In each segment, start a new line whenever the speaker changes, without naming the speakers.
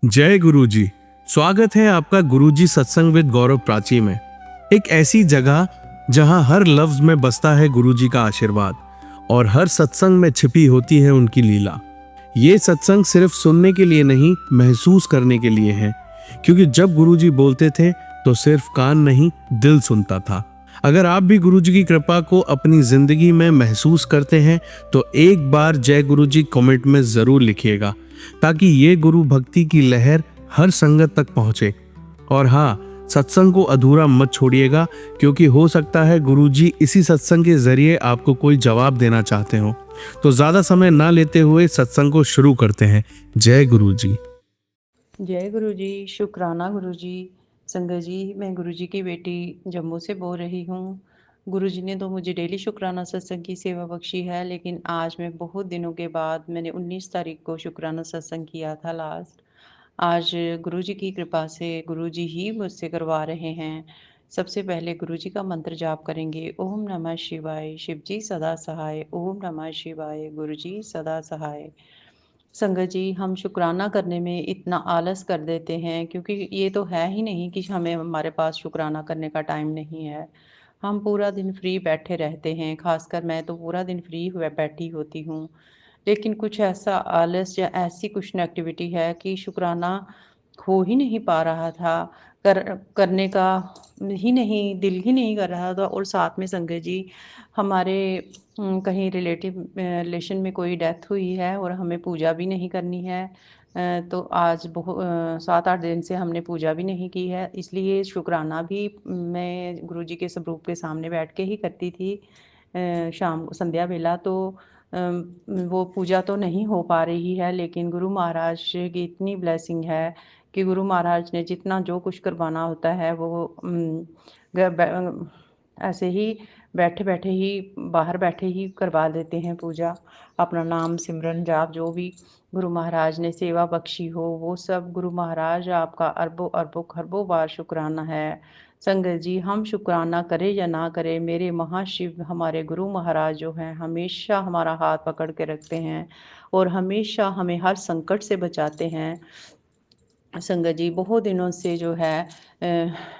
जय गुरुजी। स्वागत है आपका गुरुजी सत्संग विद गौरव प्राची में। एक ऐसी जगह जहां हर लफ्ज में बसता है गुरुजी का आशीर्वाद और हर सत्संग में छिपी होती है उनकी लीला। ये सत्संग सिर्फ सुनने के लिए नहीं, महसूस करने के लिए है, क्योंकि जब गुरुजी बोलते थे तो सिर्फ कान नहीं, दिल सुनता था। अगर आप भी गुरुजी की कृपा को अपनी जिंदगी में महसूस करते हैं तो एक बार जय गुरुजी कमेंट में जरूर लिखिएगा, ताकि ये गुरु भक्ति की लहर हर संगत तक पहुंचे। और हाँ, सत्संग को अधूरा मत छोड़िएगा, क्योंकि हो सकता है गुरुजी इसी सत्संग के जरिए आपको कोई जवाब देना चाहते हो। तो ज्यादा समय ना लेते हुए सत्संग को शुरू करते हैं। जय गुरुजी।
जय गुरु जी, शुक्राना गुरु जी। संगत जी, मैं गुरु जी की बेटी जम्मू से बोल रही हूँ। गुरु जी ने तो मुझे डेली शुक्राना सत्संग की सेवा बख्शी है, लेकिन आज मैं बहुत दिनों के बाद मैंने 19 तारीख को शुक्राना सत्संग किया था लास्ट। आज गुरु जी की कृपा से गुरु जी ही मुझसे करवा रहे हैं। सबसे पहले गुरु जी का मंत्र जाप करेंगे। ओम नमः शिवाय, शिव जी सदा सहाय। ओम नमः शिवाय, गुरु जी सदा सहाय। संगत जी, हम शुक्राना करने में इतना आलस कर देते हैं, क्योंकि ये तो है ही नहीं कि हमें हमारे पास शुक्राना करने का टाइम नहीं है। हम पूरा दिन फ्री बैठे रहते हैं, खासकर मैं तो पूरा दिन फ्री हुए बैठी होती हूँ। लेकिन कुछ ऐसा आलस या ऐसी कुछ एक्टिविटी है कि शुक्राना हो ही नहीं पा रहा था, कर करने का ही नहीं, दिल ही नहीं कर रहा था। और साथ में संगत जी, हमारे कहीं रिलेशन में कोई डेथ हुई है और हमें पूजा भी नहीं करनी है। तो आज 7-8 दिन से हमने पूजा भी नहीं की है, इसलिए शुक्राना भी मैं गुरुजी के स्वरूप के सामने बैठ के ही करती थी। शाम संध्या बेला तो वो पूजा तो नहीं हो पा रही है, लेकिन गुरु महाराज की इतनी ब्लेसिंग है कि गुरु महाराज ने जितना जो कुछ करवाना होता है वो ऐसे ही बैठे-बैठे ही, बाहर बैठे ही करवा देते हैं पूजा। अपना नाम सिमरन जाप जो भी गुरु महाराज ने सेवा बख्शी हो, वो सब गुरु महाराज आपका अरबों-अरबों खरबों बार शुक्राना है। संगत जी, हम शुक्राना करें या ना करें, मेरे महाशिव हमारे गुरु महाराज जो हैं हमेशा हमारा हाथ पकड़ के रखते हैं और हमेशा हमें हर संकट से बचाते हैं। संगत जी, बहुत दिनों से जो है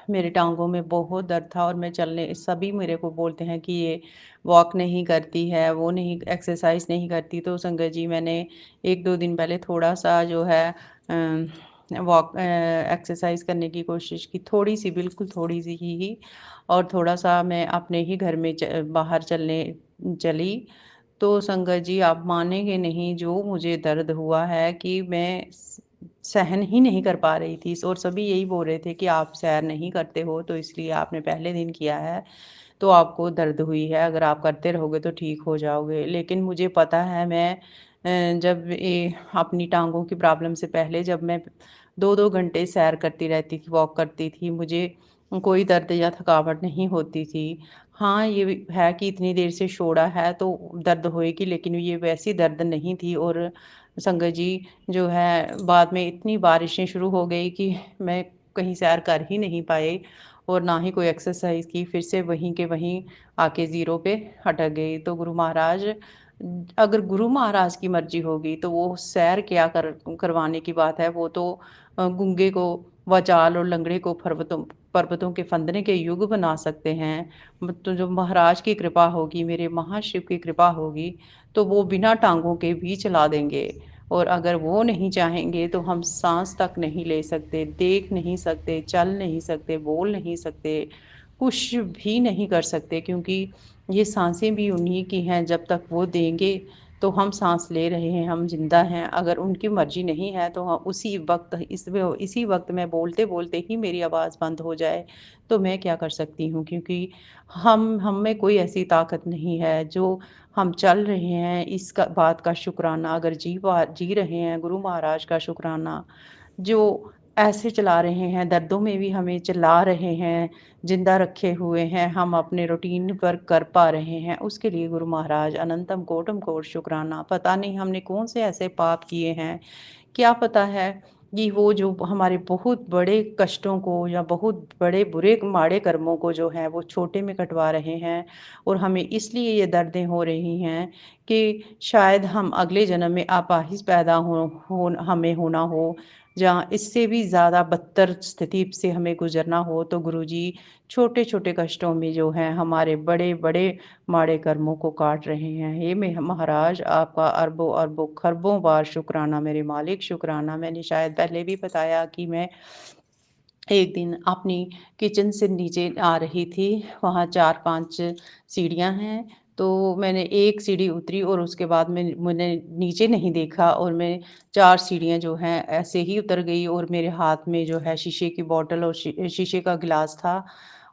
मेरे टाँगों में बहुत दर्द था और मैं चलने, सभी मेरे को बोलते हैं कि ये वॉक नहीं करती है, वो नहीं, एक्सरसाइज़ नहीं करती। तो संगत जी, मैंने 1-2 दिन पहले थोड़ा-सा जो है एक्सरसाइज़ करने की कोशिश की, थोड़ी-सी, बिल्कुल थोड़ी-सी ही, और थोड़ा-सा मैं अपने ही घर में बाहर चलने चली। तो संगत जी, आप मानेंगे नहीं, जो मुझे दर्द हुआ है कि मैं सहन ही नहीं कर पा रही थी। और सभी यही बोल रहे थे कि आप सैर नहीं करते हो, तो इसलिए आपने पहले दिन किया है, तो आपको दर्द हुई है, अगर आप करते रहोगे तो ठीक हो जाओगे। लेकिन मुझे पता है, मैं जब ये अपनी टाँगों की प्रॉब्लम से पहले जब मैं 2-2 घंटे सैर करती रहती थी, वॉक करती थी, मुझे कोई दर्द या थकावट नहीं होती थी। हाँ, ये भी है कि इतनी देर से छोड़ा है तो दर्द होएगी, लेकिन ये वैसी दर्द नहीं थी। और संगत जी, जो है बाद में इतनी बारिशें शुरू हो गई कि मैं कहीं सैर कर ही नहीं पाई और ना ही कोई एक्सरसाइज़ की, फिर से वहीं के वहीं आके ज़ीरो पे अटक गई। तो गुरु महाराज, अगर गुरु महाराज की मर्ज़ी होगी तो वो सैर क्या करवाने की बात है, वो तो गूंगे को वाचाल और लंगड़े को पर्वतों पर्वतों के फंदने के युग बना सकते हैं। तो जो महाराज की कृपा होगी, मेरे महाशिव की कृपा होगी, तो वो बिना टाँगों के भी चला देंगे। और अगर वो नहीं चाहेंगे तो हम साँस तक नहीं ले सकते, देख नहीं सकते, चल नहीं सकते, बोल नहीं सकते, कुछ भी नहीं कर सकते, क्योंकि ये साँसें भी उन्हीं की हैं। जब तक वो देंगे तो हम साँस ले रहे हैं, हम ज़िंदा हैं। अगर उनकी मर्ज़ी नहीं है तो हम उसी वक़्त, इसी वक़्त मैं बोलते-बोलते ही मेरी आवाज़ बंद हो जाए, तो मैं क्या कर सकती हूँ? क्योंकि हम में कोई ऐसी ताकत नहीं है। जो हम चल रहे हैं, इसका बात का शुक्राना, अगर जी रहे हैं, गुरु महाराज का शुक्राना। जो ऐसे चला रहे हैं, दर्दों में भी हमें चला रहे हैं, ज़िंदा रखे हुए हैं, हम अपने रूटीन वर्क कर पा रहे हैं, उसके लिए गुरु महाराज अनंतम कोटि कोटि शुक्राना। पता नहीं हमने कौन से ऐसे पाप किए हैं, क्या पता है कि वो जो हमारे बहुत बड़े कष्टों को या बहुत बड़े बुरे माड़े कर्मों को जो है वो छोटे में कटवा रहे हैं, और हमें इसलिए ये दर्दें हो रही हैं कि शायद हम अगले जन्म में अपाहिज पैदा हो हमें होना हो। जहाँ इससे भी ज़्यादा बदतर स्थिति से हमें गुज़रना हो, तो गुरुजी छोटे-छोटे कष्टों में जो हैं हमारे बड़े-बड़े माड़े कर्मों को काट रहे हैं। हे मे महाराज, आपका अरबों-अरबों खरबों बार शुक्राना मेरे मालिक, शुक्राना। मैंने शायद पहले भी बताया कि मैं एक दिन अपनी किचन से नीचे आ रही थी, वहाँ 4-5 सीढ़ियाँ हैं, तो मैंने एक सीढ़ी उतरी और उसके बाद मैंने नीचे नहीं देखा और मैं 4 सीढ़ियाँ जो हैं ऐसे ही उतर गई और मेरे हाथ में जो है शीशे की बॉटल और शीशे का गिलास था।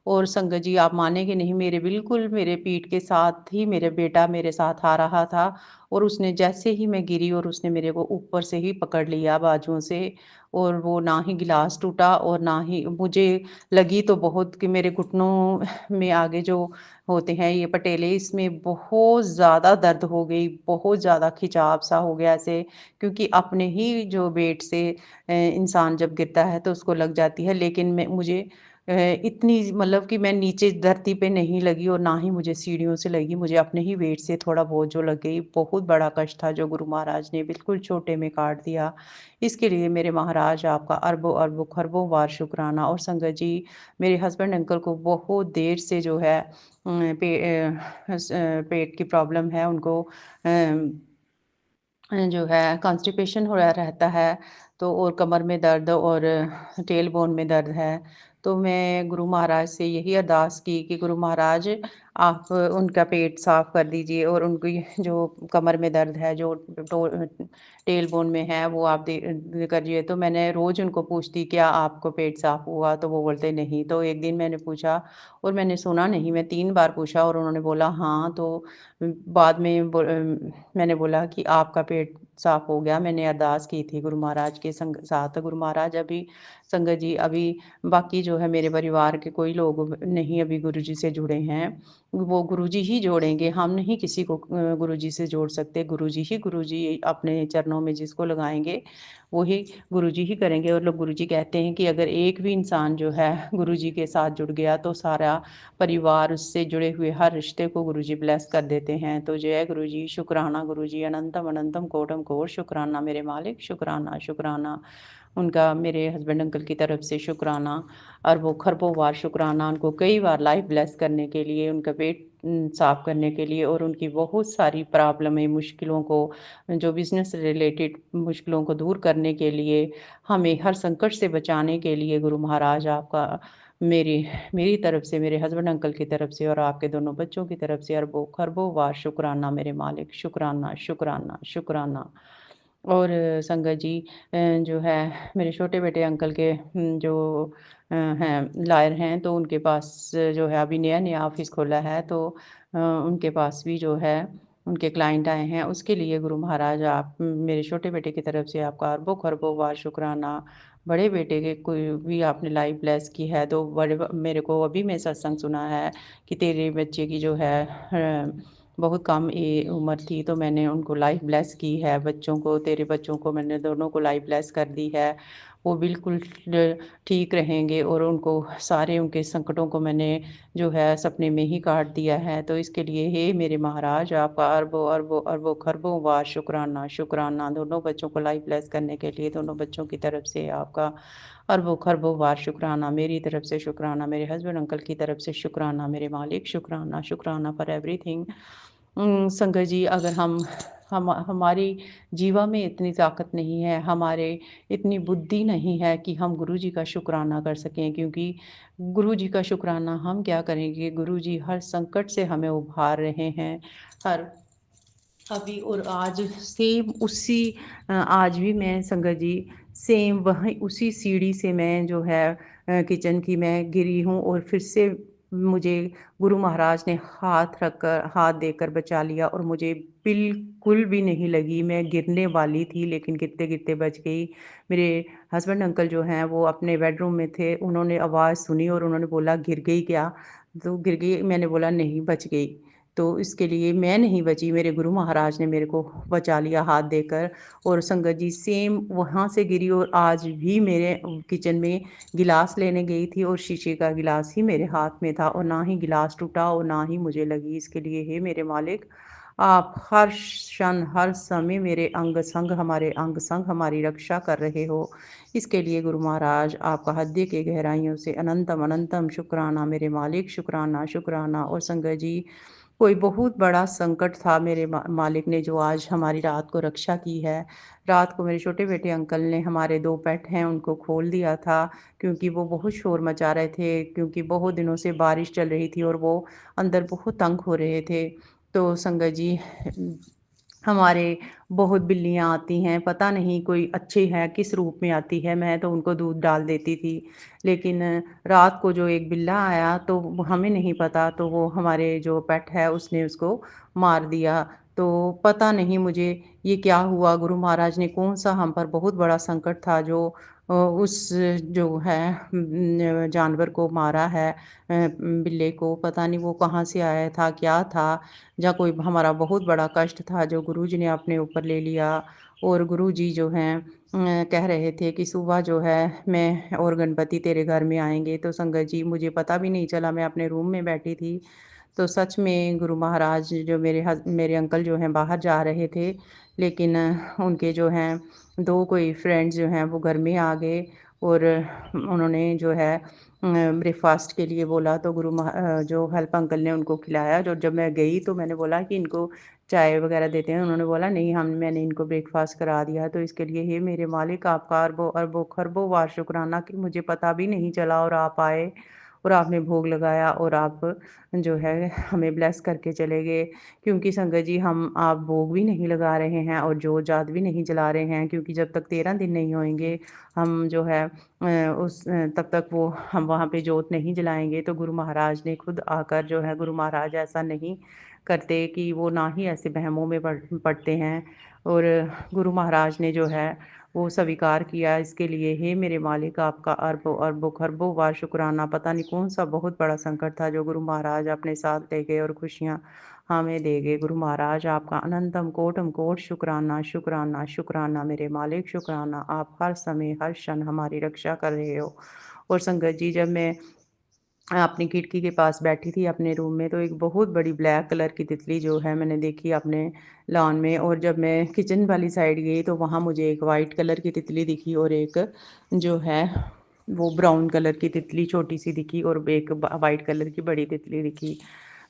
और संगत जी, आप मानेंगे नहीं, बिल्कुल मेरे पीठ के साथ ही मेरा बेटा मेरे साथ आ रहा था और उसने जैसे ही मैं गिरी और उसने मेरे को ऊपर से ही पकड़ लिया बाजुओं से, और वो ना ही गिलास टूटा और ना ही मुझे लगी तो बहुत कि मेरे घुटनों में आगे जो होते हैं ये पटेले, इसमें बहुत ज़्यादा दर्द हो गई, बहुत ज़्यादा खिंचाव सा हो गया ऐसे, क्योंकि अपने ही जो वेट से इंसान जब गिरता है तो उसको लग जाती है। लेकिन मुझे इतनी मतलब कि मैं नीचे धरती पे नहीं लगी और ना ही मुझे सीढ़ियों से लगी, मुझे अपने ही वेट से थोड़ा बहुत जो लग गई। बहुत बड़ा कष्ट था जो गुरु महाराज ने बिल्कुल छोटे में काट दिया। इसके लिए मेरे महाराज आपका अरबों-अरबों खरबों बार शुक्राना। और संगत जी, मेरे हस्बैंड अंकल को बहुत देर से जो है पेट की प्रॉब्लम है उनको, जो है कॉन्स्टिपेशन हो रहा रहता है, तो और कमर में दर्द और टेल बोन में दर्द है। तो मैं गुरु महाराज से यही अरदास की कि गुरु महाराज, आप उनका पेट साफ़ कर दीजिए और उनकी जो कमर में दर्द है, जो टेल बोन में है, वो आप करिए। तो मैंने रोज़ उनको पूछती, क्या आपको पेट साफ़ हुआ? तो वो बोलते नहीं। तो एक दिन मैंने पूछा और मैंने सुना नहीं, मैं 3 बार पूछा और उन्होंने बोला हाँ। तो बाद में मैंने बोला कि आपका पेट साफ़ हो गया। मैंने अरदास की थी गुरु महाराज के साथ। गुरु महाराज अभी, संगत जी, अभी बाकी जो है मेरे परिवार के कोई लोग नहीं अभी गुरुजी से जुड़े हैं। वो गुरुजी ही जोड़ेंगे, हम नहीं किसी को गुरुजी से जोड़ सकते। गुरुजी अपने चरणों में जिसको लगाएँगे, वही गुरुजी ही करेंगे। और लोग गुरुजी कहते हैं कि अगर एक भी इंसान जो है गुरुजी के साथ जुड़ गया, तो सारा परिवार, उससे जुड़े हुए हर रिश्ते को गुरुजी ब्लेस कर देते हैं। तो जय गुरुजी, शुक्राना गुरुजी, अनंतम अनंतम कोटम कोट शुक्राना मेरे मालिक, शुक्राना, शुक्राना। उनका मेरे हस्बैंड अंकल की तरफ से शुक्राना, अरबों खरबों बार शुक्राना उनको कई बार लाइफ ब्लेस करने के लिए, उनका पेट साफ करने के लिए और उनकी बहुत सारी प्रॉब्लमें, मुश्किलों को, जो बिज़नेस रिलेटेड मुश्किलों को दूर करने के लिए, हमें हर संकट से बचाने के लिए गुरु महाराज आपका मेरी मेरी तरफ से, मेरे हस्बैंड अंकल की तरफ से और आपके दोनों बच्चों की तरफ से अरबों खरबों बार शुक्राना मेरे मालिक, शुक्राना, शुक्राना, शुक्राना। और संगत जी, जो है मेरे छोटे बेटे अंकल के जो हैं लॉयर हैं, तो उनके पास जो है अभी नया-नया ऑफ़िस खोला है, तो उनके पास भी जो है उनके क्लाइंट आए हैं। उसके लिए गुरु महाराज आप मेरे छोटे बेटे की तरफ से आपका अरबों-खरबों बार शुक्राना। बड़े बेटे के कोई भी आपने लाइफ़ ब्लेस की है, तो बड़े ब मेरे को अभी मैं सत्संग सुना है कि तेरे बच्चे की जो है बहुत कम उम्र थी, तो मैंने उनको लाइफ ब्लेस की है, बच्चों को, तेरे बच्चों को मैंने दोनों को लाइफ ब्लेस कर दी है। वो बिल्कुल ठीक रहेंगे और उनको सारे उनके संकटों को मैंने जो है सपने में ही काट दिया है। तो इसके लिए हे मेरे महाराज, आपका अरबों अरबों अरबों खरबों बार शुक्राना, शुक्राना। दोनों बच्चों को लाइफ ब्लेस करने के लिए दोनों बच्चों की तरफ से आपका अरबों खरबों बार शुक्राना, मेरी तरफ से शुक्राना, मेरे हस्बैंड अंकल की तरफ से शुक्राना, मेरे मालिक शुक्राना, शुक्राना फॉर एवरीथिंग। संगत जी, अगर हम हमारी जीवा में इतनी ताकत नहीं है, हमारे इतनी बुद्धि नहीं है कि हम गुरुजी का शुक्राना कर सकें, क्योंकि गुरुजी का शुक्राना हम क्या करेंगे? गुरुजी हर संकट से हमें उभार रहे हैं। हर अभी और आज सेम उसी आज भी मैं, संगत जी, सेम वहीं उसी सीढ़ी से मैं जो है किचन की मैं गिरी हूँ और फिर से मुझे गुरु महाराज ने हाथ देकर बचा लिया और मुझे बिल्कुल भी नहीं लगी। मैं गिरने वाली थी लेकिन गिरते-गिरते बच गई। मेरे हस्बैंड अंकल जो हैं वो अपने बेडरूम में थे, उन्होंने आवाज़ सुनी और उन्होंने बोला, "गिर गई क्या?" तो गिर गई, मैंने बोला, "नहीं, बच गई।" तो इसके लिए मैं नहीं बची, मेरे गुरु महाराज ने मेरे को बचा लिया हाथ देकर। और संगत जी, सेम वहाँ से गिरी और आज भी मेरे किचन में गिलास लेने गई थी और शीशे का गिलास ही मेरे हाथ में था और ना ही गिलास टूटा और ना ही मुझे लगी। इसके लिए हे मेरे मालिक, आप हर क्षण, हर समय मेरे अंग संग हमारे अंग संग हमारी रक्षा कर रहे हो। इसके लिए गुरु महाराज आपका हृदय की गहराइयों से अनंतम अनंतम शुक्राना मेरे मालिक, शुक्राना, शुक्राना। और संगत जी, कोई बहुत बड़ा संकट था मेरे मालिक ने जो आज हमारी रात को रक्षा की है। रात को मेरे छोटे बेटे अंकल ने हमारे 2 पेट हैं उनको खोल दिया था, क्योंकि वो बहुत शोर मचा रहे थे, क्योंकि बहुत दिनों से बारिश चल रही थी और वो अंदर बहुत तंग हो रहे थे। तो संगत जी, हमारे बहुत बिल्लियाँ आती हैं, पता नहीं कोई अच्छी है, किस रूप में आती है, मैं तो उनको दूध डाल देती थी। लेकिन रात को जो एक बिल्ला आया तो वो हमें नहीं पता, तो वो हमारे जो पेट है उसने उसको मार दिया। तो पता नहीं मुझे ये क्या हुआ, गुरु महाराज ने कौन-सा हम पर बहुत बड़ा संकट था जो उस जो है जानवर को मारा है, बिल्ले को। पता नहीं वो कहाँ से आया था, क्या था, या कोई हमारा बहुत बड़ा कष्ट था जो गुरुजी ने अपने ऊपर ले लिया। और गुरुजी जो हैं कह रहे थे कि सुबह जो है मैं और गणपति तेरे घर में आएँगे। तो संगत जी, मुझे पता भी नहीं चला, मैं अपने रूम में बैठी थी। तो सच में गुरु महाराज जो मेरे अंकल जो हैं बाहर जा रहे थे, लेकिन उनके जो हैं 2 कोई फ्रेंड्स जो हैं वो घर में आ गए और उन्होंने जो है ब्रेकफ़ास्ट के लिए बोला, तो जो हेल्प अंकल ने उनको खिलाया। जो जब मैं गई तो मैंने बोला कि इनको चाय वग़ैरह देते हैं, उन्होंने बोला नहीं, हम मैंने इनको ब्रेकफ़ास्ट करा दिया। तो इसके लिए हे मेरे मालिक, आपका अरबों-अरबों खरबों बार शुक्राना कि मुझे पता भी नहीं चला और आप आए और आपने भोग लगाया और आप जो है हमें ब्लेस करके चले गए। क्योंकि संगत जी, हम आप भोग भी नहीं लगा रहे हैं और जोत-जात भी नहीं जला रहे हैं, क्योंकि जब तक 13 दिन नहीं होएँगे, हम जो है तब तक वो हम वहाँ पे जोत नहीं जलाएँगे। तो गुरु महाराज ने खुद आकर जो है, गुरु महाराज ऐसा नहीं करते कि वो ना ही ऐसे वहमों में पड़ते हैं। और गुरु महाराज ने जो है वो स्वीकार किया। इसके लिए हे मेरे मालिक, आपका अरबों-अरबों खरबों बार शुक्राना। पता नहीं कौन-सा बहुत बड़ा संकट था जो गुरु महाराज अपने साथ ले गए और खुशियाँ हमें दे गए। गुरु महाराज आपका अनंतम कोटि कोटि शुक्राना, शुक्राना, शुक्राना मेरे मालिक, शुक्राना। आप हर समय, हर क्षण हमारी रक्षा कर रहे हो। और संगत जी, जब मैं अपनी खिड़की के पास बैठी थी अपने रूम में, तो एक बहुत बड़ी ब्लैक कलर की तितली जो है मैंने देखी अपने लॉन में। और जब मैं किचन वाली साइड गई तो वहाँ मुझे एक वाइट कलर की तितली दिखी और एक जो है वो ब्राउन कलर की तितली छोटी-सी दिखी और एक वाइट कलर की बड़ी तितली दिखी।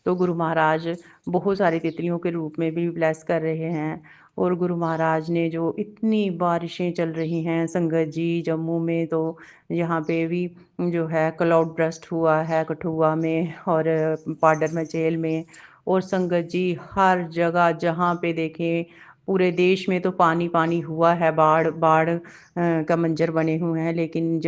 तो गुरु महाराज बहुत सारी तितलियों के रूप में भी ब्लेस कर रहे हैं। और गुरु महाराज ने जो इतनी बारिशें चल रही हैं संगत जी, जम्मू में तो यहाँ पे भी जो है क्लाउड बर्स्ट हुआ है कठुआ में और पाडर मचेल में। और संगत जी, हर जगह जहाँ पे देखें पूरे देश में तो पानी पानी हुआ है, बाढ़ बाढ़ का मंजर बने हुए हैं। लेकिन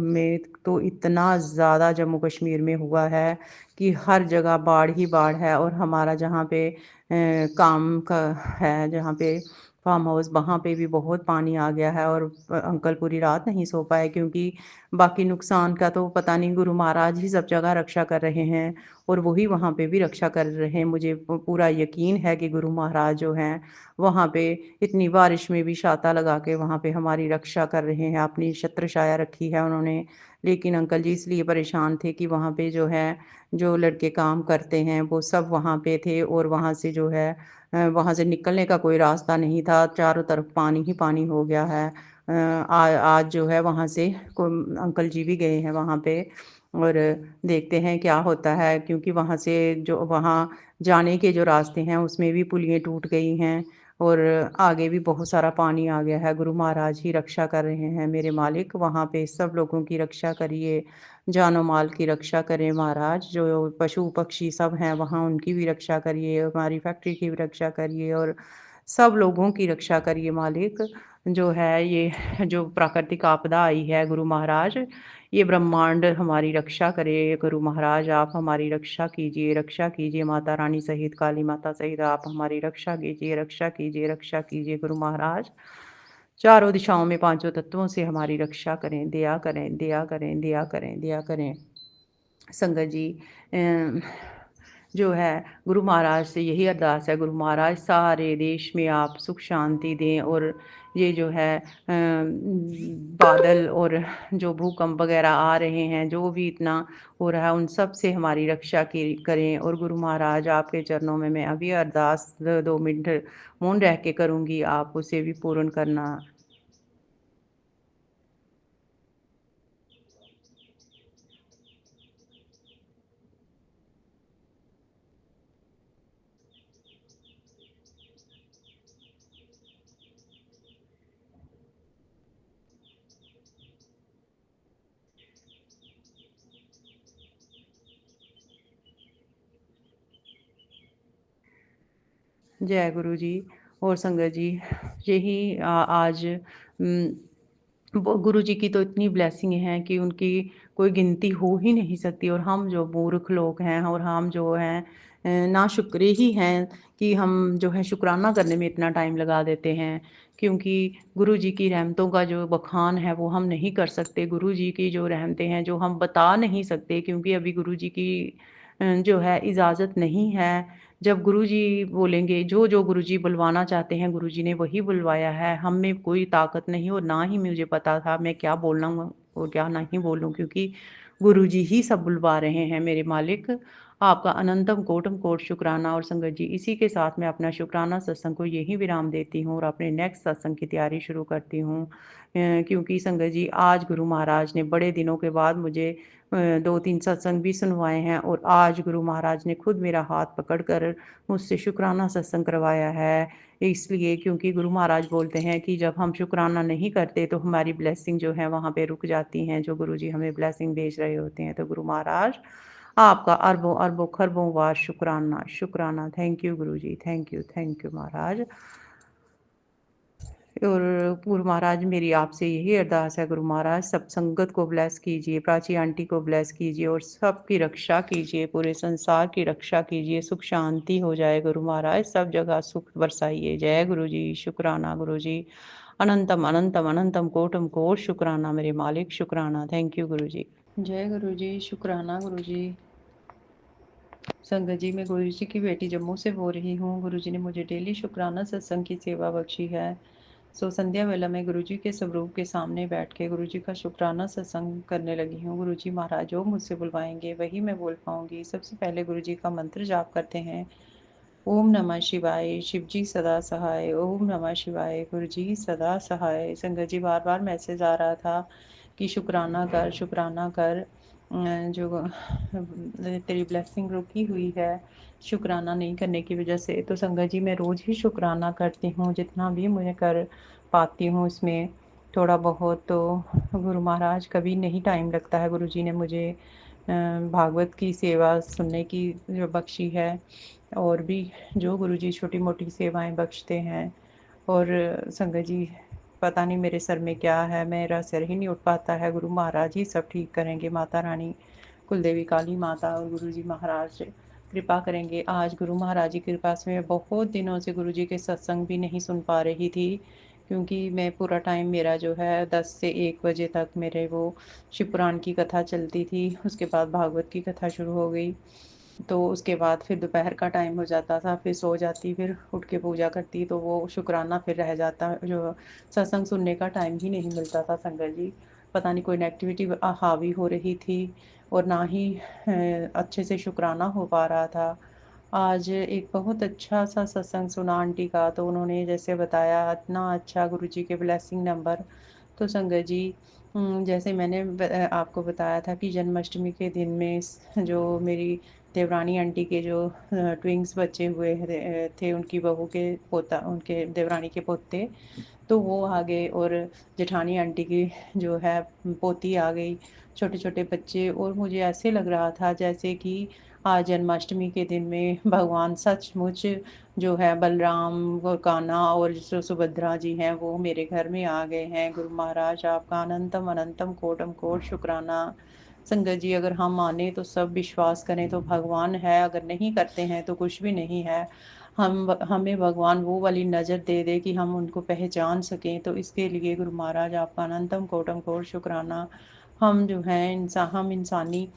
में तो इतना ज़्यादा जम्मू कश्मीर में हुआ है कि हर जगह बाढ़ ही बाढ़ है। और हमारा जहाँ पे काम का है, जहाँ पे फार्म हाउस, वहाँ पे भी बहुत पानी आ गया है और अंकल पूरी रात नहीं सो पाए, क्योंकि बाकी नुकसान का तो पता नहीं, गुरु महाराज ही सब जगह रक्षा कर रहे हैं और वही वहाँ पे भी रक्षा कर रहे हैं। मुझे पूरा यकीन है कि गुरु महाराज जो हैं वहाँ पे इतनी बारिश में भी छाता लगा के वहाँ पे हमारी रक्षा कर रहे हैं, अपनी छत्र छाया रखी है उन्होंने। लेकिन अंकल जी इसलिए परेशान थे कि वहाँ पे जो है जो लड़के काम करते हैं वो सब वहाँ पे थे और वहाँ से जो है वहाँ से निकलने का कोई रास्ता नहीं था, चारों तरफ पानी ही पानी हो गया है। आज जो है वहाँ से अंकल जी भी गए हैं वहाँ पे और देखते हैं क्या होता है, क्योंकि वहाँ से जो वहाँ जाने के जो रास्ते हैं उसमें भी पुलियाँ टूट गई हैं और आगे भी बहुत सारा पानी आ गया है। गुरु महाराज ही रक्षा कर रहे हैं मेरे मालिक, वहाँ पे सब लोगों की रक्षा करिए, जानो माल की रक्षा करें महाराज। जो पशु पक्षी सब हैं वहाँ उनकी भी रक्षा करिए, हमारी फैक्ट्री की भी रक्षा करिए और सब लोगों की रक्षा करिए मालिक। जो है ये जो प्राकृतिक आपदा आई है गुरु महाराज, ये ब्रह्मांड हमारी रक्षा करे। गुरु महाराज आप हमारी रक्षा कीजिए माता रानी सहित, काली माता सहित आप हमारी रक्षा कीजिए, रक्षा कीजिए, रक्षा कीजिए गुरु महाराज। चारों दिशाओं में पांचों तत्वों से हमारी रक्षा करें, दया करें, दया करें, दया करें, दया करें। संगत जी, अ, जो है गुरु महाराज से यही अरदास है, गुरु महाराज सारे देश में आप सुख शांति दें और ये जो है बादल और जो भूकंप वगैरह आ रहे हैं, जो भी इतना हो रहा है, उन सब से हमारी रक्षा की करें। और गुरु महाराज आपके चरणों में मैं अभी अरदास 2 मिनट मौन रह के करूँगी, आप उसे भी पूर्ण करना। जय गुरु जी। और संगत जी, यही आज वो गुरु जी की तो इतनी ब्लेसिंग है कि उनकी कोई गिनती हो ही नहीं सकती। और हम जो मूर्ख लोग हैं और हम जो हैं नाशुक्रे ही हैं कि हम जो है शुक्राना करने में इतना टाइम लगा देते हैं, क्योंकि गुरु जी की रहमतों का जो बखान है वो हम नहीं कर सकते। गुरु जी की जो रहमतें हैं जो हम बता नहीं सकते, क्योंकि अभी गुरु जी की जो है इजाज़त नहीं है। जब गुरुजी बोलेंगे, जो गुरुजी बुलवाना चाहते हैं, गुरुजी ने वही बुलवाया है। हम में कोई ताकत नहीं और ना ही मुझे पता था मैं क्या बोलना और क्या नहीं बोलूँ, क्योंकि गुरुजी ही सब बुलवा रहे हैं मेरे मालिक। आपका अनंतम कोटम कोट शुक्राना। और संगत जी, इसी के साथ मैं अपना शुक्राना सत्संग को यहीं विराम देती हूँ और अपने नेक्स्ट सत्संग की तैयारी शुरू करती हूँ। क्योंकि संगत जी, आज गुरु महाराज ने बड़े दिनों के बाद मुझे 2-3 सत्संग भी सुनवाए हैं और आज गुरु महाराज ने खुद मेरा हाथ पकड़कर मुझसे शुक्राना सत्संग करवाया है। इसलिए क्योंकि गुरु महाराज बोलते हैं कि जब हम शुक्राना नहीं करते तो हमारी ब्लेसिंग जो है वहाँ पे रुक जाती हैं, जो गुरुजी हमें ब्लेसिंग भेज रहे होते हैं। तो गुरु महाराज, आपका अरबों-अरबों खरबों बार शुक्राना, शुक्राना। Thank you Guruji, thank you Maharaj. और गुरु महाराज, मेरी आपसे यही अरदास है गुरु महाराज, सब संगत को ब्लेस कीजिए, प्राची आंटी को ब्लेस कीजिए और सबकी रक्षा कीजिए, पूरे संसार की रक्षा कीजिए, सुख शांति हो जाए गुरु महाराज, सब जगह सुख बरसाइए। जय गुरु जी, शुक्राना गुरु जी। अनंतम अनंतम अनंतम कोटम कोट शुक्राना मेरे मालिक, शुक्राना। थैंक यू गुरु जी। जय गुरु जी, शुक्राना गुरु जी। संगत जी, मैं गुरु जी की बेटी जम्मू से बोल रही हूँ। गुरु जी ने मुझे डेली शुक्राना सत्संग की सेवा बख्शी है। सो संध्या वेला मैं गुरु जी के स्वरूप के सामने बैठ के गुरु जी का शुक्राना सत्संग करने लगी हूँ। गुरु जी महाराज जो मुझसे बुलवाएंगे वही मैं बोल पाऊंगी। सबसे पहले गुरु जी का मंत्र जाप करते हैं। ओम नमः शिवाय, शिव जी सदा सहाय। ओम नमः शिवाय, गुरु जी सदा सहाय। संगत जी, बार बार मैसेज आ रहा था कि शुक्राना कर, शुक्राना कर। जो तेरी ब्लेसिंग रुकी हुई है शुक्राना नहीं करने की वजह से। तो संगत जी, मैं रोज़ ही शुक्राना करती हूँ, जितना भी मुझे कर पाती हूँ उसमें थोड़ा बहुत। तो गुरु महाराज, कभी नहीं टाइम लगता है। गुरु जी ने मुझे भागवत की सेवा सुनने की जो बख्शी है, और भी जो गुरु जी छोटी मोटी सेवाएं बख्शते हैं। और संगत जी, पता नहीं मेरे सर में क्या है, मेरा सिर ही नहीं उठ पाता है। गुरु महाराज ही सब ठीक करेंगे। माता रानी कुलदेवी काली माता और गुरु जी महाराज कृपा करेंगे। आज गुरु महाराज की कृपा से मैं बहुत दिनों से गुरु जी के सत्संग भी नहीं सुन पा रही थी, क्योंकि मैं पूरा टाइम मेरा जो है 10 से 1 बजे तक मेरे वो शिव पुराण की कथा चलती थी। उसके बाद भागवत की कथा शुरू हो गई, तो उसके बाद फिर दोपहर का टाइम हो जाता था, फिर सो जाती, फिर उठ के पूजा करती, तो वो शुक्राना फिर रह जाता। जो सत्संग सुनने का टाइम ही नहीं मिलता था संगत जी। पता नहीं कोई नेगेटिविटी हावी हो रही थी और ना ही अच्छे से शुक्राना हो पा रहा था। आज एक बहुत अच्छा सा सत्संग सुना आंटी का, तो उन्होंने जैसे बताया इतना अच्छा गुरु जी के ब्लेसिंग नंबर। तो संगत जी, जैसे मैंने आपको बताया था कि जन्माष्टमी के दिन में जो मेरी देवरानी आंटी के जो ट्विंस बच्चे हुए थे, उनकी बहू के पोता, उनके देवरानी के पोते, तो वो आ गए। और जेठानी आंटी की जो है पोती आ गई, छोटे छोटे बच्चे। और मुझे ऐसे लग रहा था जैसे कि आज जन्माष्टमी के दिन में भगवान सचमुच जो है बलराम और कान्हा और जो सुभद्रा जी हैं वो मेरे घर में आ गए हैं। गुरु महाराज, आपका अनंतम अनंतम कोटम कोट शुक्राना। संगत जी, अगर हम माने तो सब, विश्वास करें तो भगवान है, अगर नहीं करते हैं तो कुछ भी नहीं है। हमें भगवान वो वाली नज़र दे दे कि हम उनको पहचान सकें, तो इसके लिए गुरु महाराज आपका अनंतम कोटम कोट शुक्राना। हम जो हैं हम इंसानी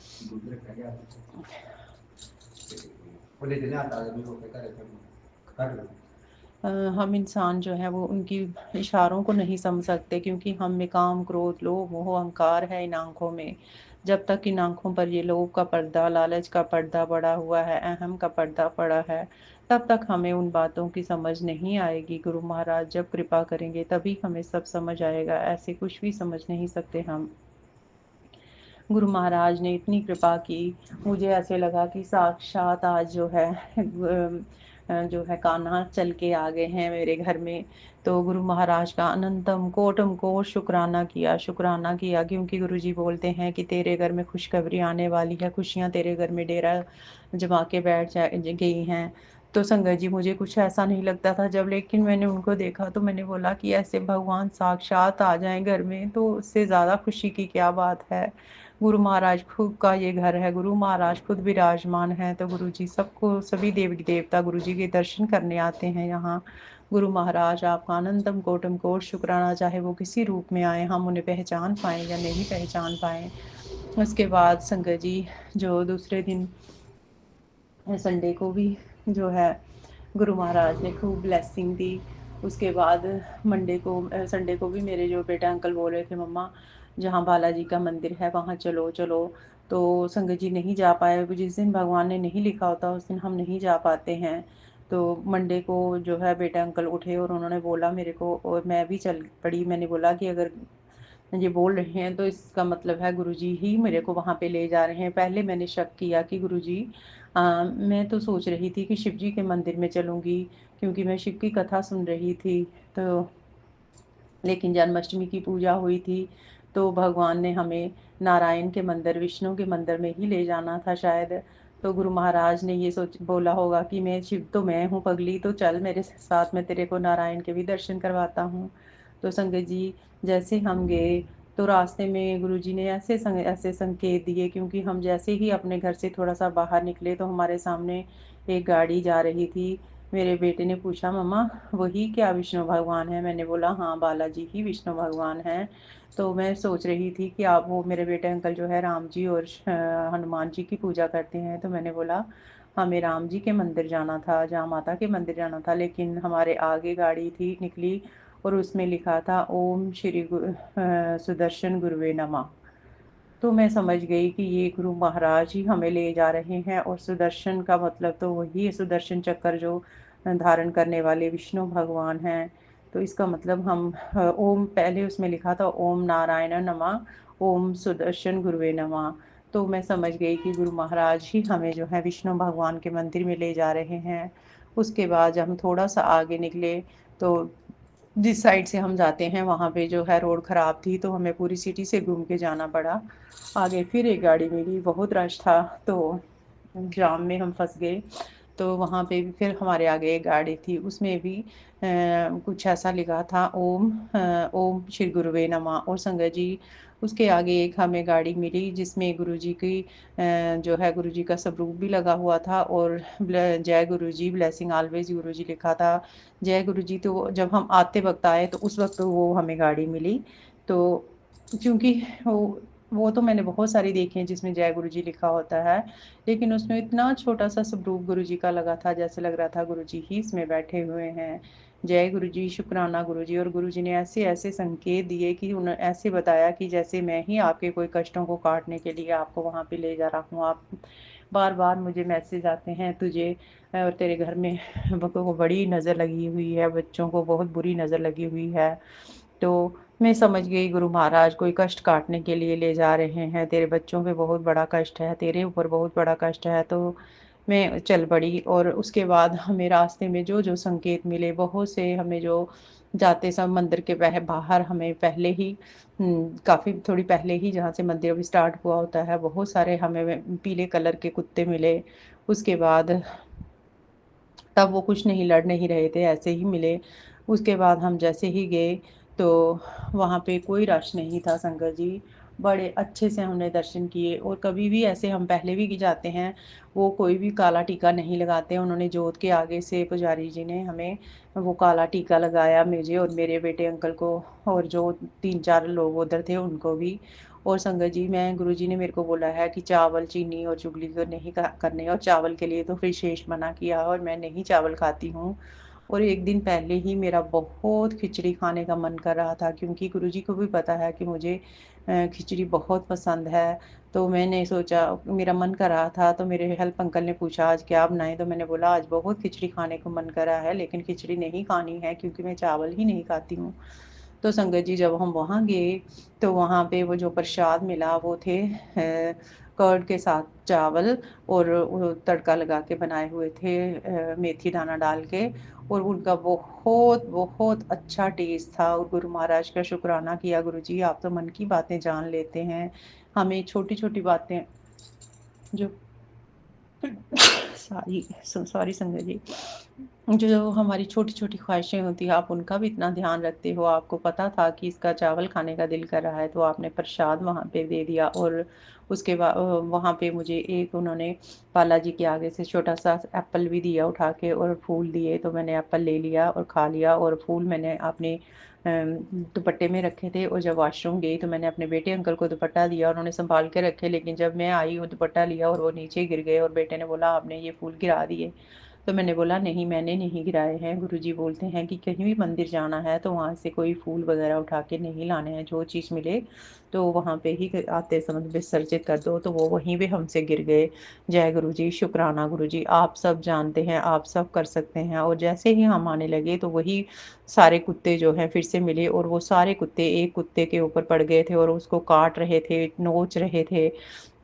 हम इंसान जो है वो उनकी इशारों को नहीं समझ सकते, क्योंकि हम में काम, क्रोध, लोभ, मोह, अहंकार है इन आँखों में। जब तक इन आँखों पर ये लोभ का पर्दा, लालच का पर्दा पड़ा हुआ है, अहम का पर्दा पड़ा है, तब तक हमें उन बातों की समझ नहीं आएगी। गुरु महाराज जब कृपा करेंगे तभी हमें सब समझ आएगा, ऐसे कुछ भी समझ नहीं सकते हम। गुरु महाराज ने इतनी कृपा की, मुझे ऐसे लगा कि साक्षात आज जो है जो है कान्हा चल के आ गए हैं मेरे घर में। तो गुरु महाराज का अनंतम कोटम कोट शुक्राना किया, क्योंकि गुरुजी बोलते हैं कि तेरे घर में खुशखबरी आने वाली है, खुशियाँ तेरे घर में डेरा जमा के बैठ जा गई हैं। तो संगत जी, मुझे कुछ ऐसा नहीं लगता था जब, लेकिन मैंने उनको देखा तो मैंने बोला कि ऐसे भगवान साक्षात आ जाएँ घर में तो उससे ज़्यादा खुशी की क्या बात है। गुरु महाराज खुद का ये घर है, गुरु महाराज खुद विराजमान है, तो गुरु जी सबको, सभी देवी देवता गुरु जी के दर्शन करने आते हैं यहाँ। गुरु महाराज आपका अनंतम कोटम कोट शुक्राना, चाहे वो किसी रूप में आए, हम उन्हें पहचान पाएँ या नहीं पहचान पाएँ। उसके बाद संगत जी, जो दूसरे दिन संडे को भी जो है गुरु महाराज ने खूब ब्लेसिंग दी। उसके बाद मंडे को संडे को भी मेरे जो बेटा अंकल बोल रहे थे, मम्मा जहाँ बालाजी का मंदिर है वहाँ चलो चलो। तो संगत जी नहीं जा पाए, जिस दिन भगवान ने नहीं लिखा होता उस दिन हम नहीं जा पाते हैं। तो मंडे को जो है बेटा अंकल उठे और उन्होंने बोला मेरे को, और मैं भी चल पड़ी। मैंने बोला कि अगर ये बोल रहे हैं तो इसका मतलब है गुरुजी ही मेरे को वहाँ पे ले जा रहे हैं। पहले मैंने शक किया कि गुरुजी, मैं तो सोच रही थी कि शिव जी के मंदिर में चलूँगी, क्योंकि मैं शिव की कथा सुन रही थी। तो लेकिन जन्माष्टमी की पूजा हुई थी, तो भगवान ने हमें नारायण के मंदिर, विष्णु के मंदिर में ही ले जाना था शायद। तो गुरु महाराज ने ये सोच बोला होगा कि मैं शिव तो मैं हूँ पगली, तो चल मेरे साथ, मैं तेरे को नारायण के भी दर्शन करवाता हूँ। तो संगत जी, जैसे हम गए तो रास्ते में गुरुजी ने ऐसे संकेत दिए, क्योंकि हम जैसे ही अपने घर से थोड़ा-सा बाहर निकले तो हमारे सामने एक गाड़ी जा रही थी। मेरे बेटे ने पूछा, मम्मा वही क्या विष्णु भगवान है? मैंने बोला हाँ, बालाजी ही विष्णु भगवान हैं। तो मैं सोच रही थी कि आप, वो मेरे बेटे अंकल जो है राम जी और हनुमान जी की पूजा करते हैं। तो मैंने बोला हमें राम जी के मंदिर जाना था, जहाँ माता के मंदिर जाना था, लेकिन हमारे आगे गाड़ी थी निकली और उसमें लिखा था ओम श्री सुदर्शन गुरुवे नमः। तो मैं समझ गई कि ये गुरु महाराज ही हमें ले जा रहे हैं, और सुदर्शन का मतलब तो वही है, सुदर्शन चक्र जो धारण करने वाले विष्णु भगवान हैं। तो इसका मतलब हम ओम, पहले उसमें लिखा था ओम नारायण नमः, ओम सुदर्शन गुरुवे नमः। तो मैं समझ गई कि गुरु महाराज ही हमें जो है विष्णु भगवान के मंदिर में ले जा रहे हैं। उसके बाद जब हम थोड़ा-सा आगे निकले, तो जिस साइड से हम जाते हैं वहाँ पे जो है रोड ख़राब थी, तो हमें पूरी सिटी से घूम के जाना पड़ा। आगे फिर एक गाड़ी मिली, बहुत रश था, तो जाम में हम फँस गए। तो वहाँ पे भी फिर हमारे आगे एक गाड़ी थी, उसमें भी कुछ ऐसा लिखा था ओम श्री गुरुवे नमः। और संगत जी, उसके आगे एक हमें गाड़ी मिली जिसमें गुरुजी की जो है गुरुजी का स्वरूप भी लगा हुआ था, और जय गुरुजी, ब्लेसिंग ऑलवेज गुरुजी लिखा था। जय गुरुजी, तो जब हम आते वक्त आए तो उस वक्त वो हमें गाड़ी मिली। तो क्योंकि वो तो मैंने बहुत सारी देखी हैं जिसमें जय गुरुजी लिखा होता है, लेकिन उसमें इतना छोटा-सा स्वरूप गुरुजी का लगा था, जैसे लग रहा था गुरुजी ही इसमें बैठे हुए हैं। जय गुरुजी, शुक्राना गुरुजी। और गुरुजी ने ऐसे-ऐसे संकेत दिए कि उन्होंने ऐसे बताया कि जैसे मैं ही आपके कोई कष्टों को काटने के लिए आपको वहाँ पे ले जा रहा हूँ। आप बार-बार मुझे मैसेज आते हैं, तुझे और तेरे घर में को बड़ी नज़र लगी हुई है, बच्चों को बहुत बुरी नज़र लगी हुई है। तो मैं समझ गई गुरु महाराज कोई कष्ट काटने के लिए ले जा रहे हैं, तेरे बच्चों पे बहुत बड़ा कष्ट है, तेरे ऊपर बहुत बड़ा कष्ट है। तो मैं चल पड़ी, और उसके बाद हमें रास्ते में जो-जो संकेत मिले, बहुत से हमें जो जाते समय मंदिर के बाहर हमें पहले ही काफ़ी थोड़ी पहले ही, जहाँ से मंदिर अभी स्टार्ट हुआ होता है, बहुत सारे हमें पीले कलर के कुत्ते मिले। उसके बाद तब वो कुछ नहीं, लड़ नहीं रहे थे, ऐसे ही मिले। उसके बाद हम जैसे ही गए, तो वहाँ पे कोई रश नहीं था संगत जी। बड़े अच्छे से हमने दर्शन किए, और कभी भी ऐसे हम पहले भी जाते हैं, वो कोई भी काला टीका नहीं लगाते। उन्होंने जोत के आगे से पुजारी जी ने हमें वो काला टीका लगाया, मुझे और मेरे बेटे अंकल को, और जो 3-4 लोग उधर थे उनको भी। और संगत जी, मैं गुरुजी ने मेरे को बोला है कि चावल, चीनी और चुगली तो नहीं करने, और चावल के लिए तो विशेष मना किया, और मैं नहीं चावल खाती हूँ। और 1 दिन पहले ही मेरा बहुत खिचड़ी खाने का मन कर रहा था, क्योंकि गुरुजी को भी पता है कि मुझे खिचड़ी बहुत पसंद है। तो मैंने सोचा, मेरा मन कर रहा था, तो मेरे हेल्प अंकल ने पूछा आज क्या बनाएँ? तो मैंने बोला आज बहुत खिचड़ी खाने को मन कर रहा है, लेकिन खिचड़ी नहीं खानी है क्योंकि मैं चावल ही नहीं खाती हूँ। तो संगत जी, जब हम वहाँ गए, तो वहाँ पे वो जो प्रसाद मिला वो थे कर्ड के साथ चावल, और वो तड़का लगा के बनाए हुए थे मेथी दाना डाल के, और उनका बहुत, बहुत अच्छा टेस्ट था। और गुरु महाराज का शुक्राना किया, गुरुजी आप तो मन की बातें जान लेते हैं। हमें छोटी-छोटी बातें जो सॉरी संजय जी। जो हमारी छोटी-छोटी ख़्वाहिशें होती हैं, आप उनका भी इतना ध्यान रखते हो। आपको पता था कि इसका चावल खाने का दिल कर रहा है, तो आपने प्रसाद वहाँ पे दे दिया, और उसके वहाँ पे मुझे एक उन्होंने बालाजी के आगे से छोटा-सा एप्पल भी दिया उठा के, और फूल दिए, तो मैंने एप्पल ले लिया और खा लिया, और फूल मैंने अपने दुपट्टे में रखे थे, और जब वॉशरूम गई तो मैंने अपने बेटे अंकल को दुपट्टा दिया, उन्होंने सँभाल के रखे, लेकिन जब मैं आई वो दुपट्टा लिया और वो नीचे गिर गए, और बेटे ने बोला आपने ये फूल गिरा दिए। तो मैंने बोला नहीं, मैंने नहीं गिराए हैं। गुरुजी बोलते हैं कि कहीं भी मंदिर जाना है तो वहाँ से कोई फूल वगैरह उठा के नहीं लाने हैं, जो चीज़ मिले तो वहाँ पे ही आते समय विसर्जित कर दो, तो वो वहीं पे हमसे गिर गए। जय गुरुजी, शुक्राना गुरुजी, आप सब जानते हैं, आप सब कर सकते हैं। और जैसे ही हम आने लगे तो वही सारे कुत्ते जो हैं फिर से मिले, और वो सारे कुत्ते एक कुत्ते के ऊपर पड़ गए थे और उसको काट रहे थे, नोच रहे थे।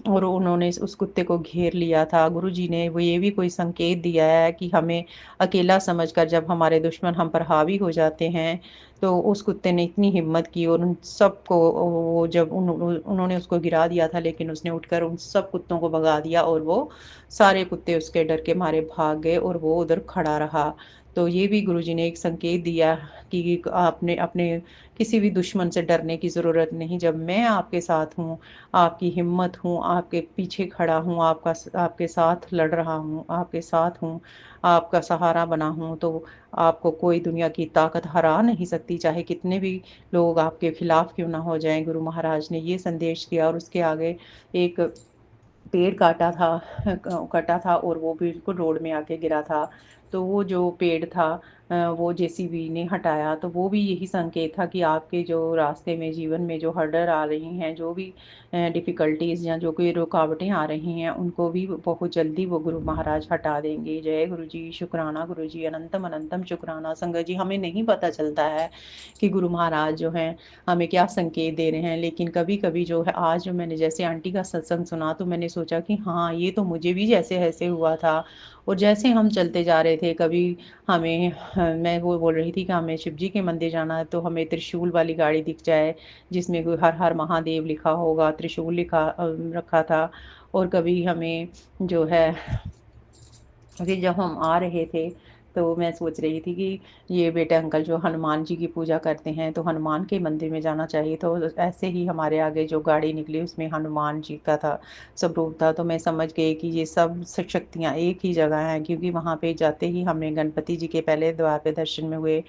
और उन्होंने उस कुत्ते को घेर लिया था। गुरुजी ने वो ये भी कोई संकेत दिया है कि हमें अकेला समझकर जब हमारे दुश्मन हम पर हावी हो जाते हैं, तो उस कुत्ते ने इतनी हिम्मत की और उन सबको वो जब उन्होंने उसको गिरा दिया था, लेकिन उसने उठकर उन सब कुत्तों को भगा दिया, और वो सारे कुत्ते उसके डर के मारे भाग गए और वो उधर खड़ा रहा। तो ये भी गुरुजी ने एक संकेत दिया कि आपने अपने किसी भी दुश्मन से डरने की ज़रूरत नहीं। जब मैं आपके साथ हूँ, आपकी हिम्मत हूँ, आपके पीछे खड़ा हूँ, आपके साथ लड़ रहा हूँ, आपके साथ हूँ, आपका सहारा बना हूँ, तो आपको कोई दुनिया की ताकत हरा नहीं सकती, चाहे कितने भी लोग आपके खिलाफ क्यों ना हो जाएँ। गुरु महाराज ने ये संदेश दिया, और उसके आगे एक पेड़ कटा था और वो बिल्कुल रोड में आके गिरा था। तो वो जो पेड़ था वो जेसीबी ने हटाया, तो वो भी यही संकेत था कि आपके जो रास्ते में जीवन में जो हर्डल आ रही हैं, जो भी डिफ़िकल्टीज़ या जो कोई रुकावटें आ रही हैं, उनको भी बहुत जल्दी वो गुरु महाराज हटा देंगे। जय गुरु जी, शुक्राना गुरु जी, अनंतम अनंतम शुक्राना। संगत जी, हमें नहीं पता चलता है कि गुरु महाराज जो हैं हमें क्या संकेत दे रहे हैं। लेकिन कभी-कभी जो है, आज जो मैंने जैसे आंटी का सत्संग सुना, तो मैंने सोचा कि हाँ, ये तो मुझे भी जैसे ऐसे हुआ था। और जैसे हम चलते जा रहे थे, कभी हमें मैं वो बोल रही थी कि हमें शिव जी के मंदिर जाना है, तो हमें त्रिशूल वाली गाड़ी दिख जाए, जिसमें कोई हर हर महादेव लिखा होगा, त्रिशूल रखा था। और कभी हमें जो है, फिर जब हम आ रहे थे, तो मैं सोच रही थी कि ये बेटे अंकल जो हनुमान जी की पूजा करते हैं, तो हनुमान के मंदिर में जाना चाहिए। तो ऐसे ही हमारे आगे जो गाड़ी निकली, उसमें हनुमान जी का था स्वरूप था। तो मैं समझ गई कि ये सब शक्तियाँ एक ही जगह हैं, क्योंकि वहाँ पे जाते ही हमें गणपति जी के पहले द्वार पे दर्शन में हुए,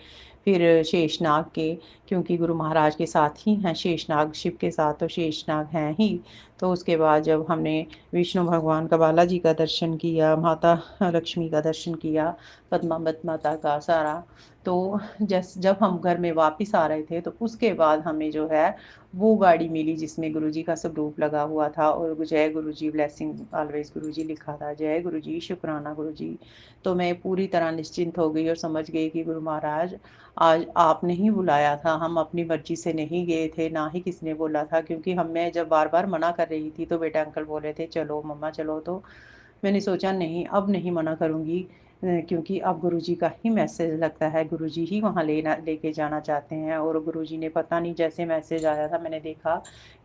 फिर शेषनाग के, क्योंकि गुरु महाराज के साथ ही हैं शेषनाग, शिव के साथ तो शेषनाग हैं ही। तो उसके बाद जब हमने विष्णु भगवान का, बालाजी का दर्शन किया, माता लक्ष्मी का दर्शन किया, पद्मावत माता का सारा, तो जब हम घर में वापस आ रहे थे, तो उसके बाद हमें जो है वो गाड़ी मिली जिसमें गुरुजी का स्वरूप लगा हुआ था, और जय गुरुजी, ब्लेसिंग ऑलवेज गुरुजी लिखा था। जय गुरुजी, शुक्राना गुरुजी। तो मैं पूरी तरह निश्चिंत हो गई और समझ गई कि गुरु महाराज आज आपने ही बुलाया था, हम अपनी मर्ज़ी से नहीं गए थे, ना ही किसी ने बोला था, क्योंकि मैं जब बार-बार मना कर रही थी, तो बेटा अंकल बोल रहे थे, "चलो मम्मा चलो।" तो मैंने सोचा नहीं, अब नहीं मना करूँगी, क्योंकि अब गुरुजी का ही मैसेज लगता है, गुरुजी ही वहाँ लेके जाना चाहते हैं। और गुरुजी ने पता नहीं, जैसे मैसेज आया था, मैंने देखा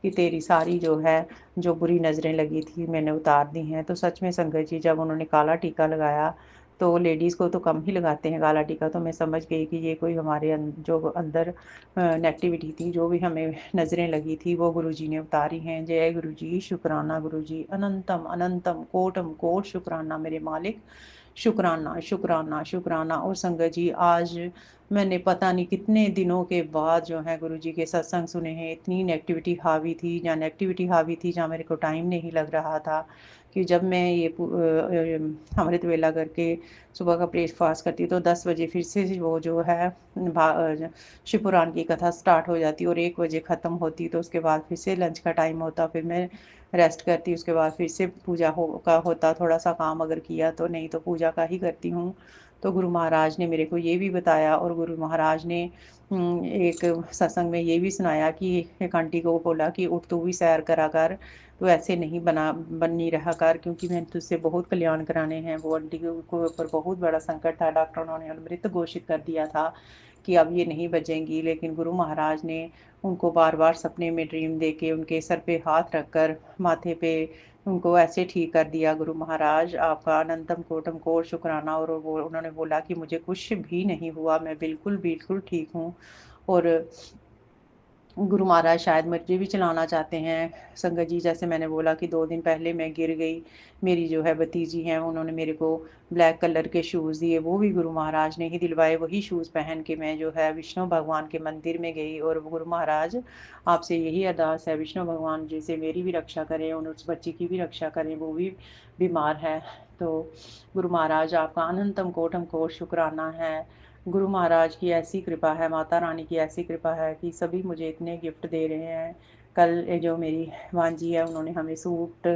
कि तेरी सारी जो है, जो बुरी नज़रें लगी थी, मैंने उतार दी हैं। तो सच में संगत जी, जब उन्होंने काला टीका लगाया, तो लेडीज़ को तो कम ही लगाते हैं काला टीका, तो मैं समझ गई कि ये कोई हमारे जो अंदर नेगेटिविटी थी, जो भी हमें नज़रें लगी थी, वो गुरुजी ने उतारी हैं। जय गुरुजी, शुक्राना गुरुजी, अनंतम अनंतम कोटम कोट शुक्राना मेरे मालिक, शुक्राना, शुक्राना, शुक्राना। और संगत जी, आज मैंने पता नहीं कितने दिनों के बाद जो है गुरुजी के सत्संग सुने हैं। इतनी नेगेटिविटी हावी थी, जहाँ नेगेटिविटी हावी थी, जहाँ मेरे को टाइम नहीं लग रहा था, कि जब मैं ये अमृत वेला करके सुबह का ब्रेकफास्ट करती हूँ तो 10 बजे फिर से वो जो है शिव पुराण की कथा स्टार्ट हो जाती और 1 बजे ख़त्म होती, तो उसके बाद फिर से लंच का टाइम होता, फिर मैं रेस्ट करती, उसके बाद फिर से पूजा का होता, थोड़ा-सा काम अगर किया तो, नहीं तो पूजा का ही करती हूँ। तो गुरु महाराज ने मेरे को ये भी बताया और गुरु महाराज ने एक सत्संग में ये भी सुनाया कि एक आंटी को बोला कि उठ तू भी सैर करा कर, तू ऐसे नहीं बनी रहा कर, क्योंकि मैंने तुझसे बहुत कल्याण कराने हैं। वो आंटी को ऊपर बहुत बड़ा संकट था, डॉक्टरों ने मृत घोषित कर दिया था कि अब ये नहीं बचेंगी, लेकिन गुरु महाराज ने उनको बार-बार सपने में ड्रीम देके उनके सर पे हाथ रखकर माथे पे उनको ऐसे ठीक कर दिया। गुरु महाराज आपका अनंतम कोटि कोटि शुक्राना। और वो उन्होंने बोला कि मुझे कुछ भी नहीं हुआ, मैं बिल्कुल, बिल्कुल ठीक हूँ। और गुरु महाराज शायद मुझे भी चलाना चाहते हैं। संगत जी, जैसे मैंने बोला कि 2 दिन पहले मैं गिर गई, मेरी जो है भतीजी हैं, उन्होंने मेरे को ब्लैक कलर के शूज़ दिए, वो भी गुरु महाराज ने ही दिलवाए। वही शूज़ पहन के मैं जो है विष्णु भगवान के मंदिर में गई। और गुरु महाराज, आपसे यही अरदास है, विष्णु भगवान जी से मेरी भी रक्षा करें और उस बच्ची की भी रक्षा करें, वो भी बीमार है। तो गुरु महाराज आपका अनंतम कोटि कोटि शुक्राना है। गुरु महाराज की ऐसी कृपा है, माता रानी की ऐसी कृपा है कि सभी मुझे इतने गिफ्ट दे रहे हैं। कल ये जो मेरी भांजी है, उन्होंने हमें सूट,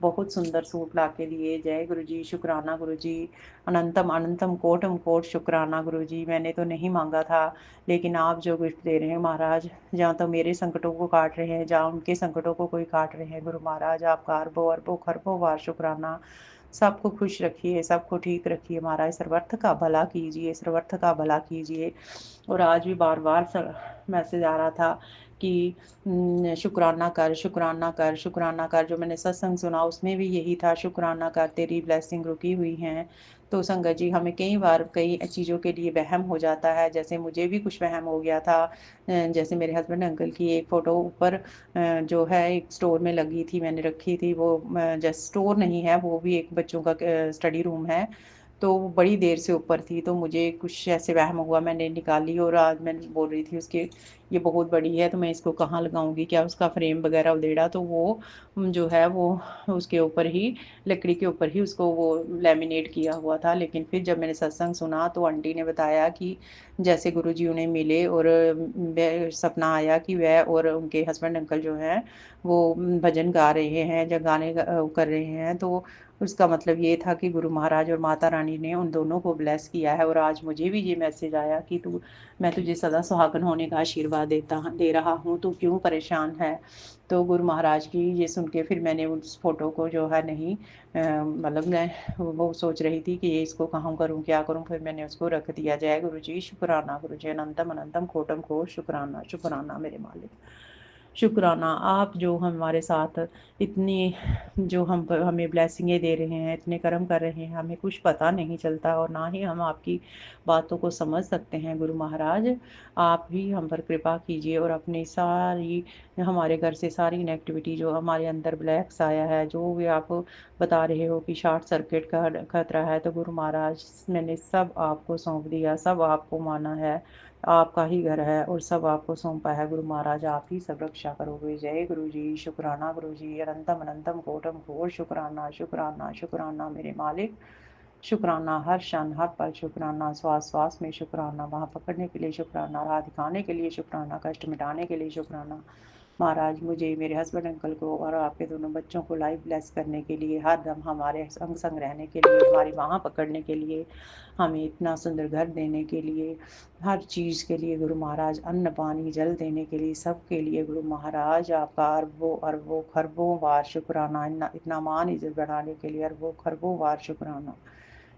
बहुत सुंदर सूट ला के दिए। जय गुरु जी, शुक्राना गुरु जी, अनंतम अनंतम कोटि कोटि शुक्राना गुरु जी। मैंने तो नहीं मांगा था, लेकिन आप जो गिफ्ट दे रहे हैं महाराज, जहाँ तो मेरे संकटों को काट रहे हैं, जहाँ उनके संकटों को कोई काट रहे हैं, गुरु महाराज आपका अरबों अरबों खरबों बार शुक्राना। सबको खुश रखिए, सबको ठीक रखिए महाराज, सर्वत्र का भला कीजिए, सर्वत्र का भला कीजिए। और आज भी बार-बार मैसेज आ रहा था कि शुक्राना कर, शुक्राना कर, शुक्राना कर। जो मैंने सत्संग सुना उसमें भी यही था, शुक्राना कर, तेरी ब्लेसिंग रुकी हुई हैं। तो संगत जी, हमें कई बार कई चीज़ों के लिए वहम हो जाता है, जैसे मुझे भी कुछ वहम हो गया था। जैसे मेरे हस्बैंड अंकल की एक फ़ोटो ऊपर जो है एक स्टोर में लगी थी, मैंने रखी थी वो, जैसे स्टोर नहीं है, वो भी एक बच्चों का स्टडी रूम है, तो वो बड़ी देर से ऊपर थी, तो मुझे कुछ ऐसे वहम हुआ, मैंने निकाली और आज मैं बोल रही थी उसके, ये बहुत बड़ी है तो मैं इसको कहाँ लगाऊंगी, क्या उसका फ्रेम वगैरह उधेड़ा, तो वो जो है वो उसके ऊपर ही, लकड़ी के ऊपर ही उसको वो लैमिनेट किया हुआ था। लेकिन फिर जब मैंने सत्संग सुना तो आंटी ने बताया कि जैसे गुरुजी उन्हें मिले और सपना आया कि वह और उनके हस्बैंड अंकल जो हैं वो भजन गा रहे हैं या गाने कर रहे हैं, तो उसका मतलब ये था कि गुरु महाराज और माता रानी ने उन दोनों को ब्लेस किया है। और आज मुझे भी ये मैसेज आया कि तू, मैं तुझे सदा सुहागन होने का आशीर्वाद दे रहा हूँ, तू क्यों परेशान है। तो गुरु महाराज की ये सुन के फिर मैंने उस फ़ोटो को जो है नहीं, मतलब मैं वो सोच रही थी कि ये इसको कहाँ करूँ, क्या करूँ, फिर मैंने उसको रख दिया। जय गुरु जी, शुक्राना गुरु जी, अनंतम अनंतम कोटम को शुक्राना, शुक्राना मेरे मालिक। शुक्राना, आप जो हमारे साथ इतनी, जो हमें ब्लेसिंगें दे रहे हैं, इतने कर्म कर रहे हैं, हमें कुछ पता नहीं चलता और ना ही हम आपकी बातों को समझ सकते हैं। गुरु महाराज, आप भी हम पर कृपा कीजिए और अपनी सारी, हमारे घर से सारी नेगेटिविटी जो हमारे अंदर ब्लैक्स आया है, जो भी आप बता रहे हो कि शॉर्ट सर्किट का खतरा है, तो गुरु महाराज मैंने सब आपको सौंप दिया, सब आपको माना है, आपका ही घर है और सब आपको सौंपा है। गुरु महाराज, आप ही सब रक्षा करोगे। जय गुरु जी, शुक्राना गुरु जी, अनंतम अनंतम कोटम घोर शुक्राना, शुक्राना, शुक्राना मेरे मालिक। शुक्राना हर क्षण हर पल, शुक्राना श्वास श्वास में, शुक्राना वहाँ पकड़ने के लिए, शुक्राना राह दिखाने के लिए, शुक्राना कष्ट मिटाने के लिए, शुक्राना महाराज मुझे, मेरे हस्बैंड अंकल को और आपके दोनों बच्चों को लाइफ ब्लेस करने के लिए, हर दम हमारे संग संग रहने के लिए, हमारी बाँह पकड़ने के लिए, हमें इतना सुंदर घर देने के लिए, हर चीज़ के लिए गुरु महाराज, अन्न पानी जल देने के लिए, सब के लिए गुरु महाराज आपका अरबों अरबों खरबों बार शुक्राना। इतना मान इज्जत बढ़ाने के लिए अरबों खरबों बार शुक्राना।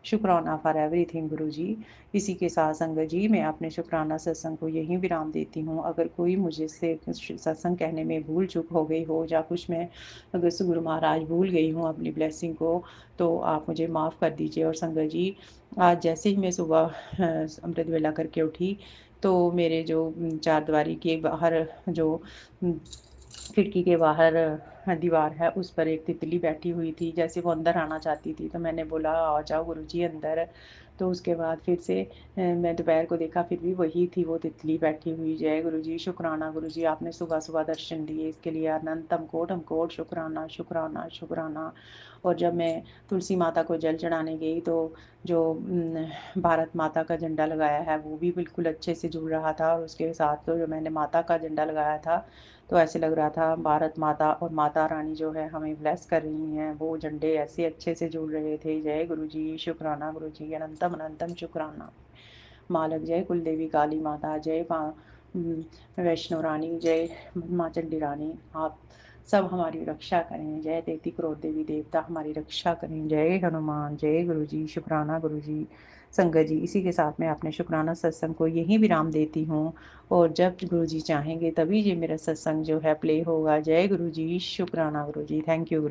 शुक्राना फॉर एवरीथिंग गुरु जी। इसी के साथ संगत जी, मैं अपने शुक्राना सत्संग को यहीं विराम देती हूँ। अगर कोई मुझे से सत्संग कहने में भूल चूक हो गई हो या कुछ मैं अगर से गुरु महाराज भूल गई हूँ अपनी ब्लेसिंग को, तो आप मुझे माफ़ कर दीजिए। और संगत जी, आज जैसे ही मैं सुबह अमृत वेला करके उठी, तो मेरे जो चारदीवारी के बाहर जो खिड़की के बाहर दीवार है उस पर एक तितली बैठी हुई थी, जैसे वो अंदर आना चाहती थी, तो मैंने बोला आ जाओ गुरुजी अंदर। तो उसके बाद फिर से मैं दोपहर को देखा, फिर भी वही थी वो तितली बैठी हुई। जय गुरुजी, शुक्राना गुरुजी, आपने सुबह-सुबह दर्शन दिए, इसके लिए अनंतम कोटि शुक्राना, शुक्राना, शुक्राना। और जब मैं तुलसी माता को जल चढ़ाने गई, तो जो भारत माता का झंडा लगाया है वो भी बिल्कुल अच्छे से जुड़ रहा था, और उसके साथ तो जो मैंने माता का झंडा लगाया था, तो ऐसे लग रहा था भारत माता और माता रानी जो है हमें ब्लेस कर रही हैं, वो झंडे ऐसे अच्छे से जुड़ रहे थे। जय गुरुजी, शुक्राना गुरुजी, अनंतम अनंतम शुक्राना। माँ लग जय कुलदेवी काली माता, जय माँ वैष्णो रानी, जय माँ चंडी रानी, आप सब हमारी रक्षा करें। जय देती क्रोध देवी देवता, हमारी रक्षा करें। जय हनुमान, जय गुरुजी, शुक्राना गुरुजी। संगत जी, इसी के साथ मैं अपने शुक्राना सत्संग को यहीं विराम देती हूँ, और जब गुरुजी चाहेंगे तभी ये मेरा सत्संग जो है प्ले होगा। जय गुरुजी, शुक्राना गुरुजी, थैंक यू।